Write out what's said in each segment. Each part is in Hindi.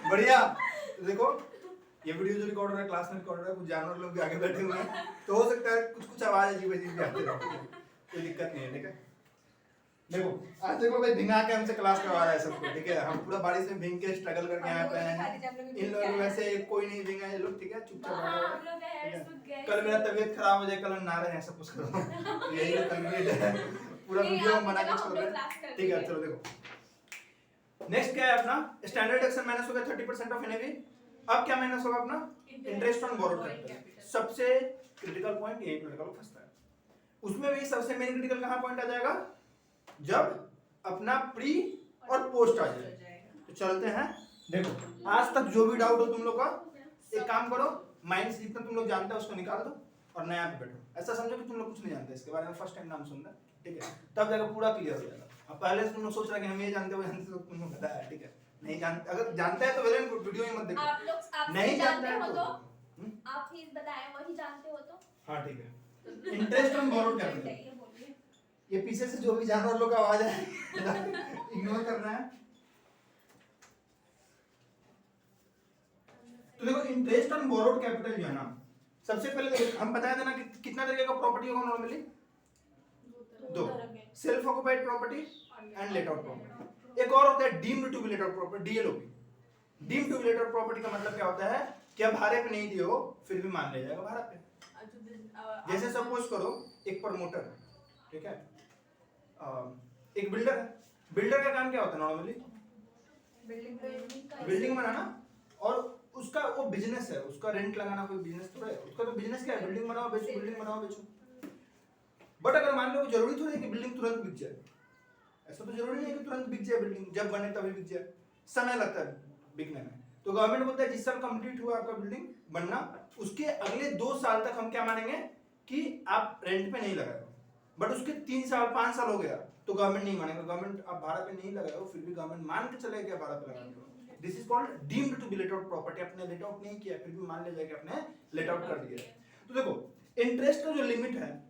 बढ़िया। तो देखो ये वीडियो जो रिकॉर्ड हो रहा है क्लास में रिकॉर्ड हो रहा है, कुछ जानवर लोग भी आगे बैठे हुए हैं, तो हो सकता है कुछ कुछ आवाज अजीब अजीब भी आती रहे, कोई दिक्कत नहीं है। ठीक है, देखो आज देखो भाई भिंगा के हमसे क्लास करवा रहा है सबको। ठीक है, हम पूरा बारिश में भींग के स्ट्रगल करके यहाँ पे आए हैं। इन लोगों में से कोई नहीं भींगा ये लोग। ठीक है, चुपचाप बैठो। कल मेरा तबीयत खराब हो जाए, कल हम ना रहे हैं, सब कुछ करो। यही तो कंप्लीट है, पूरा वीडियो हम बना के छोड़ रहे हैं। ठीक है, चलो देखो नेक्स्ट क्या है अपना, स्टैंडर्ड एक्शन माइनस हो गया 30% ऑफ एनएवी। अब क्या माइनस होगा अपना, इंटरेस्ट ऑन बोरोड कैपिटल। सबसे क्रिटिकल पॉइंट यही पे लगा फंसता है। उसमें भी सबसे मेन क्रिटिकल कहां पॉइंट आ जाएगा, जब अपना प्री और पोस्ट आ जाए। तो चलते हैं, देखो आज तक जो भी डाउट हो तुम लोग का, एक काम करो माइंड से जितना तुम लोग जानते हो उसको निकाल दो और नया पे बैठो। ऐसा समझो कि तुम लोग कुछ नहीं जानते इसके बारे में, फर्स्ट टाइम नाम सुन रहे। ठीक है, तब जाकर पूरा क्लियर हो जाएगा। अब पहले से तुम लोग सोच रहे हैं कि हम ये जानते हो जानते, तो तुम लोग गधा है। ठीक है, नहीं जानते, अगर जानते हैं तो वेल एंड गुड, वीडियो ही मत देखो। आप लोग नहीं जानते हैं तो आप ही बताएं, वही जानते हो तो। हाँ ठीक है, इंटरेस्ट ऑन बोरोड कैपिटल। ये पीछे से जो भी जानवर लोग का आवाज है इग्नोर करना है। तो देखो इंटरेस्ट ऑन बोरोड कैपिटल जो है ना, सबसे पहले हम बता देना कि कितना तरीके का प्रॉपर्टी होगा नॉर्मली, दो, self occupied property and let out property. एक और होता है deemed to be let out property, DLOP. Deemed to be let out property का मतलब क्या होता है कि अब भाड़े पे नहीं दिए हो फिर भी मान लिया जाएगा भाड़ा पे। जैसे सपोज करो एक प्रमोटर, ठीक है, एक बिल्डर है। बिल्डर का काम क्या होता है नॉर्मली, बिल्डिंग बनाना, और उसका वो बिजनेस है, उसका रेंट लगाना कोई बिजनेस तो है। उसका तो बिजनेस क्या है, बिल्डिंग बनाओ बेचो, बिल्डिंग बनाओ बेचो। बट अगर मान लो जरूरी थोड़ी है कि बिल्डिंग तुरंत बिक जाए, ऐसा तो जरूरी नहीं है कि तुरंत बिक जाए बिल्डिंग, जब बने तभी बिक जाए, समय लगता है बिकने में। तो गवर्नमेंट बोलता है जिस साल कंप्लीट हुआ आपका बिल्डिंग बनना, उसके अगले 2 साल तक हम क्या मानेंगे कि आप रेंट पे नहीं लगाए। बट उसके 3 साल 5 साल हो गया तो गवर्नमेंट नहीं मानेगा, गवर्नमेंट आप भाड़ा पे नहीं लगाए हो फिर भी गवर्नमेंट मान के चले गया भाड़ा पे लगाने को। This is called deemed to be let out property. आपने लेट आउट नहीं किया फिर भी मान लिया जाएगा आपने लेट आउट कर दिया। तो देखो इंटरेस्ट का जो लिमिट है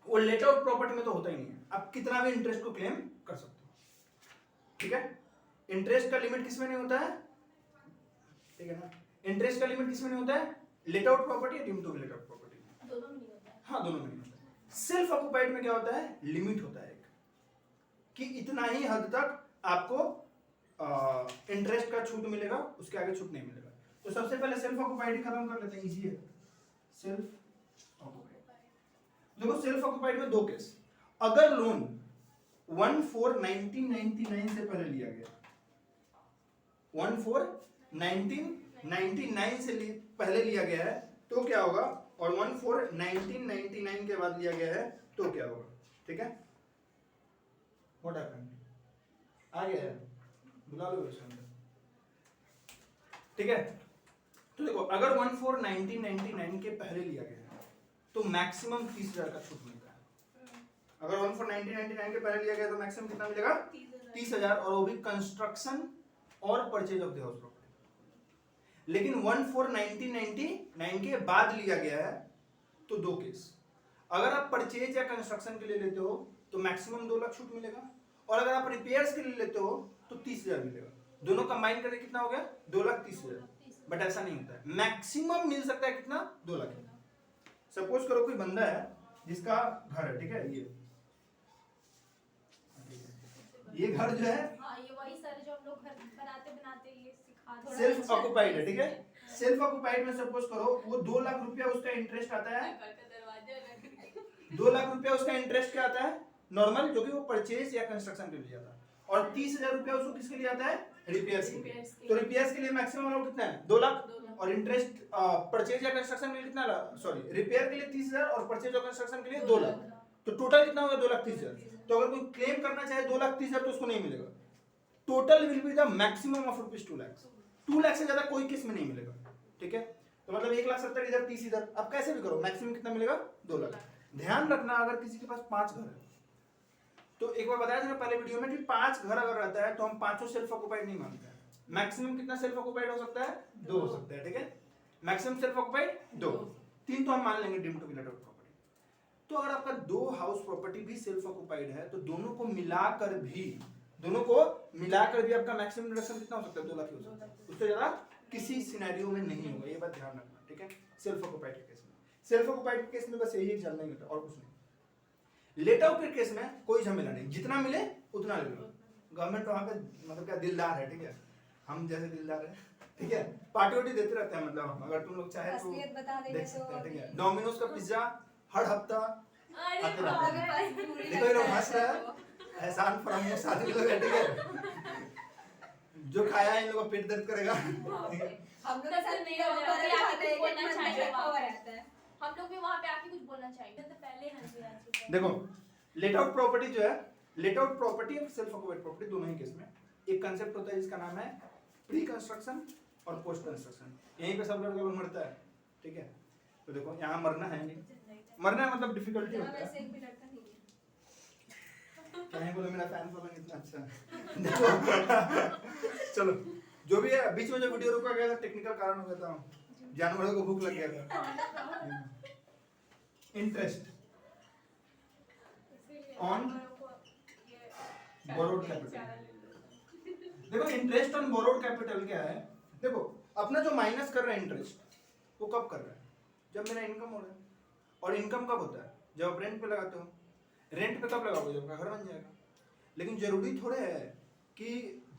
वो लेट आउट प्रॉपर्टी में तो होता ही नहीं है, आप कितना भी इंटरेस्ट को क्लेम कर सकते हो। ठीक है, इंटरेस्ट का लिमिट किसमें नहीं होता है, ठीक है ना, इंटरेस्ट का लिमिट किसमें नहीं होता है, लेट आउट प्रॉपर्टी या deemed to be let out property, दोनों में नहीं होता है। हाँ दोनों में नहीं होता है। सेल्फ ऑक्युपाइड में क्या होता है, लिमिट होता है एक, कि इतना ही हद तक आपको इंटरेस्ट का छूट मिलेगा, उसके आगे छूट नहीं मिलेगा। तो सबसे पहले सेल्फ ऑक्युपाइड ही खत्म कर लेते हैं, इजी है। सेल्फ ऑक्युपाइड, देखो सेल्फ ऑक्युपाइड में 2 केस, अगर लोन 1/4/1999 से पहले लिया गया, 1/4/1999 से पहले लिया गया है तो क्या होगा, और 1/4/1999 के बाद लिया गया है तो क्या होगा। ठीक है, व्हाट हैपेंड, आ गया है, बुला लो इसे अंदर। ठीक है, तो देखो अगर 1/4/1999 के पहले लिया गया है तो मैक्सिमम 30,000 का छूट मिलता है। अगर 1/4/1999 के पहले लिया गया तो मैक्सिमम कितना मिलेगा, 30,000, और वो भी कंस्ट्रक्शन और purchase of the house property. लेकिन 1/4/1999 के बाद लिया गया है तो 2 केस, अगर आप परचेज या कंस्ट्रक्शन के लिए लेते हो तो मैक्सिमम 2 लाख छूट मिलेगा, और अगर आप रिपेयर्स के लिए लेते हो तो 30,000 मिलेगा। दोनों कंबाइन करके कितना हो गया, 2,30,000। बट ऐसा नहीं होता है, मैक्सिमम मिल सकता है कितना, 2 लाख। सपोज करो कोई बंदा है जिसका घर है, ठीक है, ये घर जो है, हाँ, ये वही सर जो हम लोग घर बनाते ये सिखा सेल्फ ऑक्युपाइड है। ठीक है, सेल्फ ऑक्युपाइड में सपोज करो वो 2 लाख रुपया उसका इंटरेस्ट आता है, 2 लाख रुपया उसका इंटरेस्ट क्या आता है नॉर्मल, जो कि वो परचेज या कंस्ट्रक्शन के लिए जाता है, और 30,000 रुपया उसको किसके लिए आता है, रिपेयर्स के लिए। तो रिपेयर्स के लिए मैक्सिमम अमाउंट कितना है, 2 लाख, और इंटरेस्ट परचेज या कंस्ट्रक्शन के लिए कितना, सॉरी रिपेयर के लिए 30,000 और परचेज और कंस्ट्रक्शन के लिए 2 लाख। तो टोटल कितना होगा, 2,30,000। तो अगर कोई क्लेम करना चाहे 2,30,000 तो उसको नहीं मिलेगा, total will be the maximum of ₹2 lakh. 2 lakh से ज्यादा कोई केस में नहीं मिलेगा। ठीक है, तो मतलब 1,70,000 इधर, 30 इधर, अब कैसे भी करो मैक्सिमम कितना मिलेगा, 2 लाख। ध्यान रखना अगर किसी के पास 5 घर है तो एक बार बताया था ना पहले वीडियो में कि 5 घर अगर रहता है तो हम 5 सेल्फ ऑक्युपाइड नहीं मानते हैं। मैक्सिमम कितना सेल्फ ऑक्युपाइड हो सकता है, 2 हो सकता है। ठीक है, मैक्सिमम सेल्फ ऑक्युपाइड 2, 3 तो हम मान लेंगे deemed to be let out property. तो अगर आपका 2 हाउस प्रॉपर्टी भी सेल्फ ऑक्युपाइड है तो दोनों को मिलाकर भी दोनों को मिलाकर भी आपका मैक्सिमम रिडक्शन कितना हो सकता है? 2 लाख ही हो सकता है, उससे ज्यादा किसी सिनेरियो में नहीं होगा, ये बात ध्यान रखना, ठीक है। सेल्फ ऑक्युपाइड के केस में, सेल्फ ऑक्युपाइड के केस में बस यही जानना ही होता है और कुछ नहीं। लेट आउट के केस में कोई झमेला नहीं, जितना मिले उतना ले लो। गवर्नमेंट वहां पे मतलब क्या दिलदार है, ठीक है, हम जैसे दिलदार है, ठीक है, पार्टी वार्टी देते रहते हैं, मतलब अगर तुम लोग चाहे तो देख सकते हैं, ठीक है। डोमिनोज का पिज्जा हर हफ्ता आते रहता है, देखो ये लोग हंस रहा है, एहसान फरामोश आदमी लोग है, ठीक है, जो खाया इन लोगों का पेट दर्द करेगा। हम लोग सर नहीं आके कुछ बोलना चाहिए, हम लोग भी वहाँ पे आके कुछ बोलना चाहिए, तो पहले हंसी आ चुके हैं। देखो लेट आउट प्रॉपर्टी जो है, लेट आउट प्रॉपर्टी और सेल्फ ऑक्युपाइड प्रॉपर्टी दोनों ही केस में एक कंसेप्ट होता है जिसका नाम है प्री कंस्ट्रक्शन और पोस्ट कंस्ट्रक्शन। यहीं पे सब लोग मरता है, ठीक है। तो देखो यहाँ मरना है नहीं, मरना है मतलब डिफिकल्टी होता है। क्या बोलो मेरा फैन फॉलोइंग इतना अच्छा है। देखो चलो जो भी है, बीच में जो वीडियो रुका गया था टेक्निकल कारण हो गया था, जानवरों को भूख लग गया था। इंटरेस्ट ऑन बोरोड कैपिटल, देखो इंटरेस्ट ऑन बोरोड कैपिटल क्या है? देखो अपना जो माइनस कर रहा है इंटरेस्ट, वो कब कर रहा है? जब मेरा इनकम हो रहा है। और इनकम कब होता है? जब आप रेंट पे लगाते हो। रेंट पे कब लगाओगे? जब आपका घर बन जाएगा। लेकिन जरूरी थोड़े है कि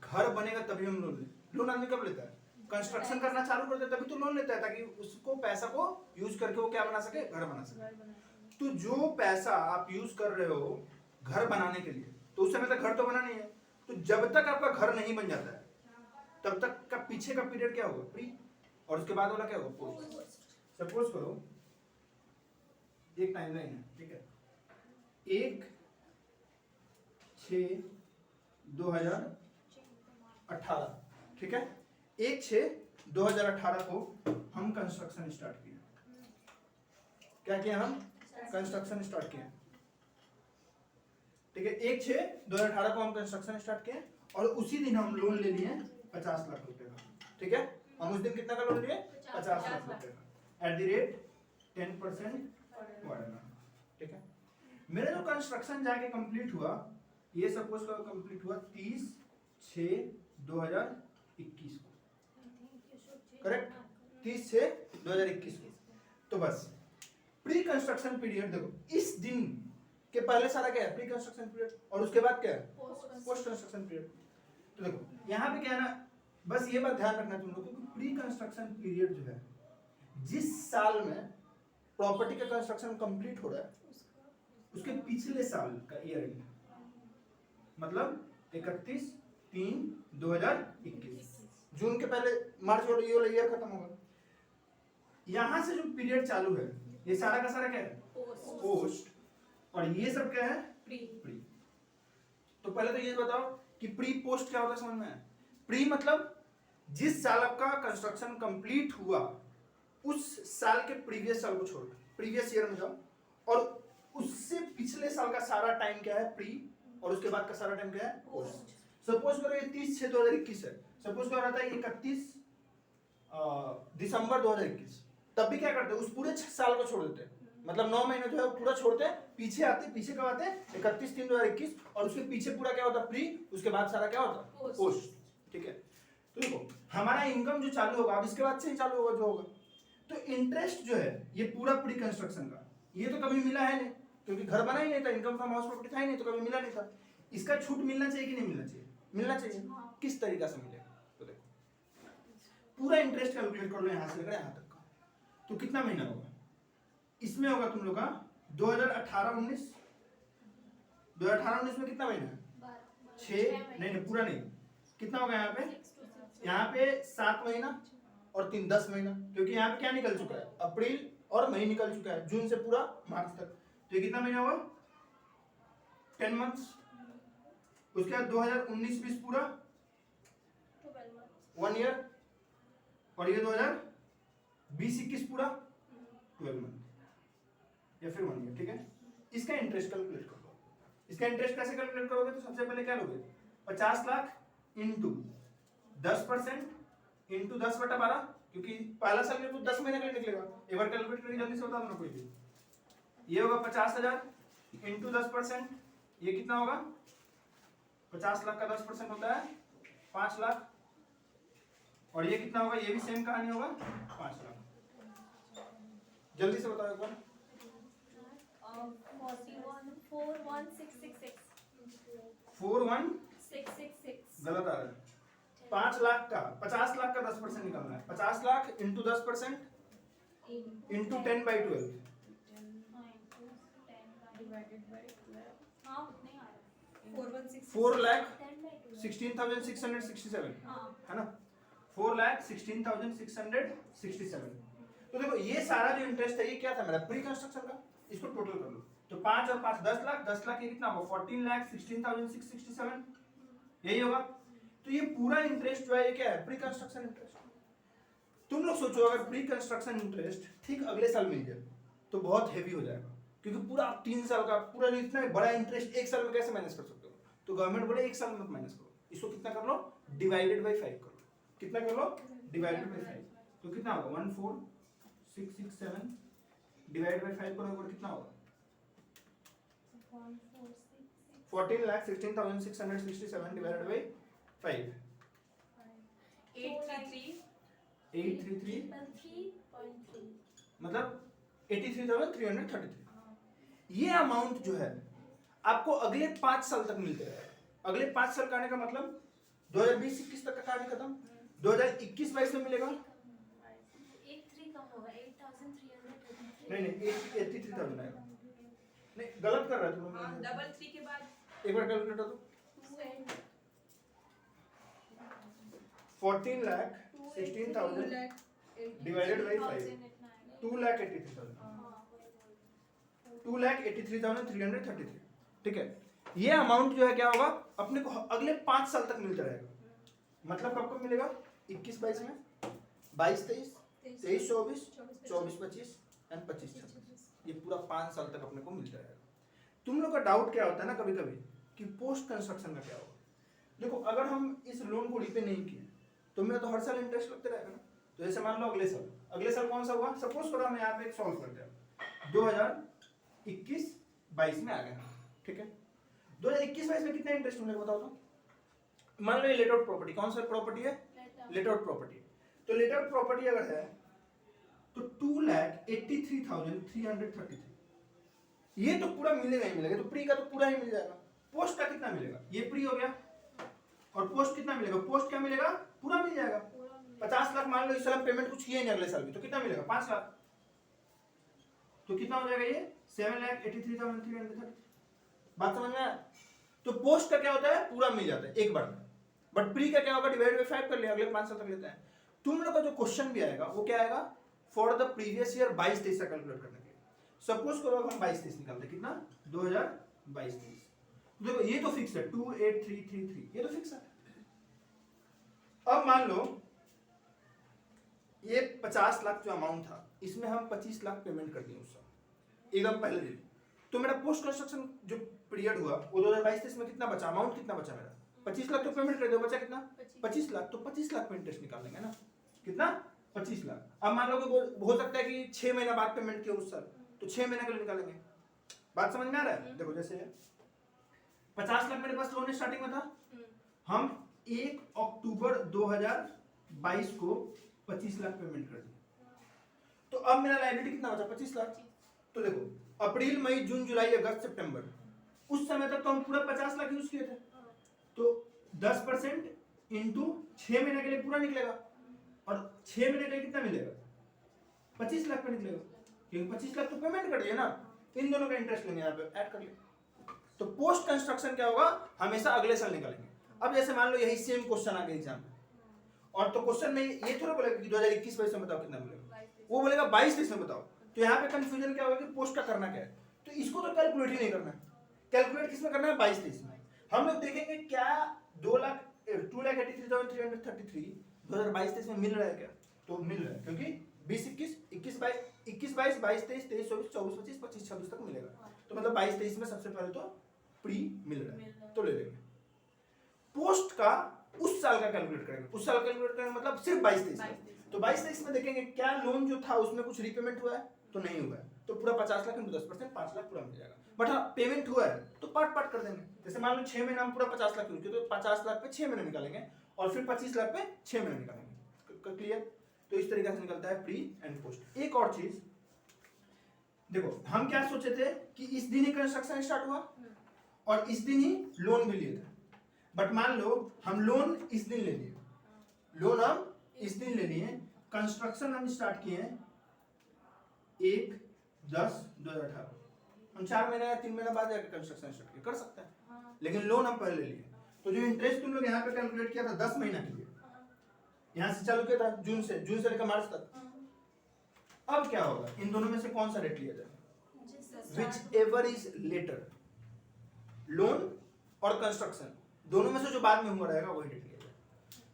घर बनेगा तभी हम लोन लें। लोन आदमी कब लेता है? कंस्ट्रक्शन करना चालू करता है तभी तो लोन लेता है, ताकि उसको पैसा को यूज करके वो क्या बना सके? घर बना सके। तो जो पैसा आप यूज कर रहे हो घर बनाने के लिए, तो उस समय तक घर तो बना नहीं है। तो जब तक आपका घर नहीं बन जाता है तब तक का पीछे का पीरियड क्या होगा? प्री। और उसके बाद वाला क्या होगा? पोस्ट। सपोज करो एक टाइमलाइन है, ठीक है, 1/6/2018, ठीक है। 1/6/2018 को हम कंस्ट्रक्शन स्टार्ट किए। क्या किया? हम कंस्ट्रक्शन स्टार्ट किए, ठीक है। 1/6/2018 को हम कंस्ट्रक्शन स्टार्ट किए और उसी दिन हम लोन ले लिए 50 लाख रुपए का, ठीक है। हम उस दिन कितना का लोन लिए? 50 लाख रुपए का, एट द रेट 10% बढ़ना, ठीक है। मेरा जो कंस्ट्रक्शन जाके कंप्लीट हुआ, ये सपोज का कंप्लीट हुआ 30/6/2021 को, करेक्ट, 30/6/2021 को। तो बस प्री कंस्ट्रक्शन पीरियड देखो, इस दिन के पहले सारा क्या है? प्री कंस्ट्रक्शन पीरियड, और उसके बाद क्या है? Post construction period. तो देखो यहाँ पे क्या है ना, बस ये बात ध्यान रखना तुम लोग को, प्री कंस्ट्रक्शन पीरियड जो है, जिस साल में प्रॉपर्टी का कंस्ट्रक्शन कंप्लीट हो रहा है उसके पिछले साल का ईयर एंड, मतलब 31/3/2021, जून के पहले मार्च वाला ये वाला ईयर खत्म होगा। यहां से जो पीरियड चालू है ये सारा का सारा क्या है? पोस्ट। और ये सब क्या है? प्री। तो पहले तो ये बताओ कि प्री पोस्ट क्या होता है, समझ में है? प्री मतलब जिस साल आपका कंस्ट्रक्शन कंप्लीट हुआ उस साल के प्रीवियस साल को छोड़, प्रीवियस ईयर में जाओ, और उससे पिछले साल का सारा टाइम क्या है? प्री। और उसके बाद का सारा टाइम क्या है? पोस्ट। सपोज करो ये 30/6/2021 है, सपोज करो रहता है 31 दिसंबर 2021, तब भी क्या करते हैं? उस पूरे 6 साल को छोड़ देते हैं, मतलब 9 महीने जो है वो पूरा छोड़ते हैं, पीछे आते, पीछे कब आते हैं? 31/3/2021, और उसके पीछे पूरा क्या होता है? प्री। उसके बाद सारा क्या होता है? पोस्ट, ठीक है। तो देखो हमारा इनकम जो चालू होगा अब इसके बाद से ही चालू होगा जो होगा। तो इंटरेस्ट जो है ये पूरा प्री कंस्ट्रक्शन का, ये तो कभी मिला है नहीं, क्योंकि घर बना ही नहीं था, इनकम फ्रॉम हाउस प्रॉपर्टी था ही नहीं, तो कभी मिला नहीं था। इसका छूट मिलना चाहिए कि नहीं मिलना चाहिए? मिलना चाहिए। किस तरीका से मिलेगा? तो देखो पूरा इंटरेस्ट कैलकुलेट कर लो यहाँ से लेकर यहाँ तक का, तो कितना महीना होगा? इसमें होगा तुम लोग का 2018-19, 2018-19 में कितना महीना है? 6, नहीं पूरा नहीं, कितना होगा यहाँ पे? यहाँ पे 7 महीना और 3 10 महीना, क्योंकि यहाँ पे क्या निकल चुका है? अप्रैल और मई निकल चुका है, जून से पूरा मार्च तक, तो ये कितना महीना हुआ? 10 मंथ्स। उसके बाद 2019-20 पूरा 1 ईयर, और ये 2020-21 पूरा 12 मंथ या फिर 1 ईयर, ठीक है। इसका इंटरेस्ट कैलकुलेट कर लो। इसका इंटरेस्ट कैसे कैलकुलेट करोगे? तो सबसे पहले क्या लोगे? 50 लाख इंटू 10% इंटू 10/12, क्योंकि पहला साल में तो 10 महीने का निकलेगा। एक बार कैलकुलेट करके जल्दी से बता दो ना कोई भी। ये होगा 50,000 इंटू 10%, ये कितना होगा? 50 लाख का 10% होता है 5 लाख, और ये कितना होगा, ये भी सेम कहानी होगा 5 लाख। जल्दी से बताओ एक बार। 41666 गलत आ रहा है। 5 लाख का 50 लाख का 10% निकालना है। 50 लाख इंटू 10% इंटू 10/12 4,16,667 है ना, 4,16,667। तो देखो ये सारा जो इंटरेस्ट है ये क्या था मेरा, प्री कंस्ट्रक्शन का। इसको टोटल कर लो तो 5 और 5 10 लाख, 10 लाख ये कितना होगा 14,16,667, यही होगा। तो ये पूरा इंटरेस्ट जो है ये क्या है, प्री कंस्ट्रक्शन इंटरेस्ट। तुम लोग सोचो अगर प्री कंस्ट्रक्शन इंटरेस्ट ठीक अगले साल मिल जाए तो बहुत हैवी हो जाएगा, क्योंकि पूरा 3 साल का पूरा इतना बड़ा इंटरेस्ट एक साल में कैसे मैनेज कर सकते हो। तो गवर्नमेंट बोले एक साल में मत मैनेज करो, इसको कितना कर लो, डिवाइडेड बाई 5 कर लो। कितना कर लो, डिवाइडेड बाई 5। तो कितना होगा 14,667 डिवाइडेड बाई 5 करोगे कितना होगा 14,16,667 डिवाइडेड बाई 5 833 मतलब 83,333। ये अमाउंट जो है आपको अगले 5 साल तक मिलते रहेगा। अगले 5 साल का आने का मतलब 2020-21 तक का कहानी खत्म, 2021-22 में मिलेगा। नहीं 83,000 आएगा। नहीं गलत कर रहा है तुम, डबल 3 के बाद एक बार कैलकुलेटर दो। 14,16,000 डिवाइडेड बाई 5 2,83,000 2,83,333। ठीक है, ये अमाउंट जो है क्या होगा अपने को अगले 5 साल तक मिलता रहेगा। मतलब कब कब मिलेगा 21-22 में, 22-23, 23-24, 24-25 एंड 25-26। ये पूरा 5 साल तक अपने को मिलता रहेगा। तुम लोग का डाउट क्या होता है ना कभी कभी कि पोस्ट कंस्ट्रक्शन का क्या होगा। देखो अगर हम इस लोन को रीपे नहीं किए तो मेरा तो हर साल इंटरेस्ट लगते रहेगा ना। तो जैसे मान लो अगले साल कौन सा हुआ, सपोज करो हम यहाँ पे एक सॉल्व करते हैं 2021-22 में आ गया। ठीक है, 2021-22 में कितना इंटरेस्ट मिलेगा बताओ तो। मान लो ये लेट आउट प्रॉपर्टी, कौन सा प्रॉपर्टी है, लेट आउट प्रॉपर्टी। तो लेट आउट प्रॉपर्टी अगर है तो 2,83,333, ये तो पूरा मिलेगा ही मिलेगा। तो प्री का तो पूरा ही मिल जाएगा। पोस्ट का कितना मिलेगा, ये प्री हो गया, और पोस्ट कितना मिलेगा, पोस्ट क्या मिलेगा पूरा मिल जाएगा। 50 लाख मान लो इस साल पेमेंट कुछ किए नहीं अगले साल भी, तो कितना मिलेगा 5 लाख। तो कितना हो जाएगा ये 7,83,333। बात समझ में आया। तो पोस्ट का क्या होता है पूरा मिल जाता है एक बार में, बट प्री का क्या होगा डिवाइड बाय 5 कर लिया, अगले 5 साल तक लेते हैं। तुम लोग का जो क्वेश्चन भी आएगा वो क्या आएगा, फॉर द प्रीवियस ईयर 22-23 का कैलकुलेट करने के लिए। सपोज करो हम 22-23 निकालते हैं, कितना 2022-23। देखो ये तो फिक्स है 2,83,333, ये तो फिक्स है। अब मान लो ये 50 लाख जो अमाउंट था इसमें हम 25 लाख पेमेंट कर दिए उस साल एकदम पहले दिन। तो मेरा पोस्ट कंस्ट्रक्शन जो पीरियड हुआ वो 2022-23 में कितना बचा, अमाउंट कितना बचा मेरा 25 लाख तो पेमेंट कर दिया, बचा कितना 25 लाख। तो 25 लाख पे इंटरेस्ट निकाल लेंगे ना, कितना 25 लाख। अब मान लो कि हो सकता है कि 6 महीना बाद पेमेंट किया उस साल, तो 6 महीने के लिए निकालेंगे। बात समझ में आ रहा है। देखो जैसे 50 लाख मेरे पास लोन स्टार्टिंग में था, हम 1 अक्टूबर 2022 को 25 लाख पेमेंट कर दिए। तो अब मेरा लायबिलिटी कितना बचा 25 लाख। तो देखो अप्रैल मई जून जुलाई अगस्त सितंबर उस समय तक तो हम पूरा 50 लाख यूज किए थे। तो 10% इंटू 6 महीने के लिए पूरा निकलेगा, और 6 महीने के लिए कितना मिलेगा 25 लाख का निकलेगा, क्योंकि 25 लाख तो पेमेंट कर दिए ना। इन दोनों का इंटरेस्ट लेंगे यहाँ पे ऐड कर ले। तो पोस्ट कंस्ट्रक्शन क्या होगा हमेशा अगले साल निकालेंगे। अब जैसे मान लो यही सेम क्वेश्चन आ गया एग्जाम में, और तो क्वेश्चन में ये थोड़ा बोलेगा कि 2021-22 में बताओ कितना मिलेगा, वो बोलेगा 22-23 में बताओ। तो यहाँ पे कंफ्यूजन क्या होगा कि पोस्ट का करना क्या है। तो इसको तो कैलकुलेट ही नहीं करना है, कैलकुलेट किसमें करना है 22-23 में। हम लोग देखेंगे क्या 2,83,333 2022-23 में मिल रहा है क्या, तो मिल रहा है, क्योंकि 20-21, 21-22, 22-23, 23-24, 24-25, 25-26 तक मिलेगा। तो मतलब 22-23 में सबसे पहले तो प्री मिल रहा है, तो ले लेंगे। पोस्ट का उस साल का कैलकुलेट करेंगे, उस साल कैलकुलेट करेंगे मतलब सिर्फ 22-23। तो 22-23 में देखेंगे क्या लोन जो था उसमें कुछ रीपेमेंट हुआ है, तो नहीं हुआ है। तो पूरा 50 लाख इंटू 10%, 5 लाख पूरा मिल जाएगा। बट हाँ पेमेंट हुआ है तो पार्ट पार्ट कर देंगे। जैसे मान लो 6 महीना हम पूरा 50 लाख यूज किए तो 50 लाख पे 6 महीने निकालेंगे और फिर 25 लाख पे 6 महीने निकालेंगे। क्लियर? तो इस तरीके से निकलता है प्री एंड पोस्ट। एक और चीज देखो, हम क्या सोचे थे कि इस दिन ही कंस्ट्रक्शन स्टार्ट हुआ और इस दिन ही लोन भी लिए थे। बट मान लो हम लोन इस दिन ले लिए, लोन हम इस दिन ले लिए, कंस्ट्रक्शन हम स्टार्ट किए 1/10/2018, हम 4 महीने या 3 महीने बाद जाकर कंस्ट्रक्शन स्टार्ट किया, कर सकते हैं। लेकिन लोन हम पहले लिए, तो जो इंटरेस्ट तुम लोग यहाँ पे कैलकुलेट किया था 10 महीना के लिए, यहाँ से चालू किया था जून से लेकर मार्च तक। अब क्या होगा, इन दोनों में से कौन सा रेट लिया जाए? Whichever is later, loan और कंस्ट्रक्शन दोनों में से जो बाद में हुआ रहेगा वही रेट लिया जाए।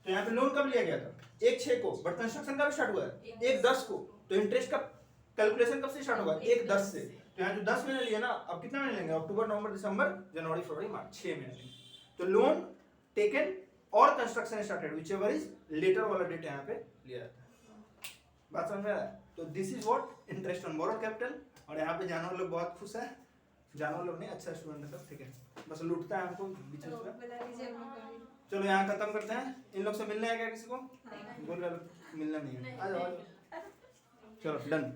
तो यहाँ पे लोन कब लिया गया था? 1/6 को, बट कंस्ट्रक्शन कब स्टार्ट हुआ है? 1/10 को। तो इंटरेस्ट का कैलकुलेशन कब से स्टार्ट होगा? 1/10 से। तो यहाँ जो 10 महीने लिए ना, अब कितना महीने लेंगे? अक्टूबर, नवंबर, दिसंबर, जनवरी, फरवरी, मार्च, 6 महीने लेंगे। तो लोन टेकन और construction started, whichever is later वाला डेट यहाँ पे लिया जाता है। बात समझ में आ रहा है? तो this is what interest on borrowed capital. और यहाँ पे जानवर लोग बहुत खुश है, जानवर लोग नहीं, अच्छा स्टूडेंट है सब, ठीक है, बस लूटता है हमको बीच में। चलो यहाँ खत्म करते हैं। इन लोग से मिलने है क्या किसी को? बोल रहे मिलना नहीं है, आ जाओ। चलो डन।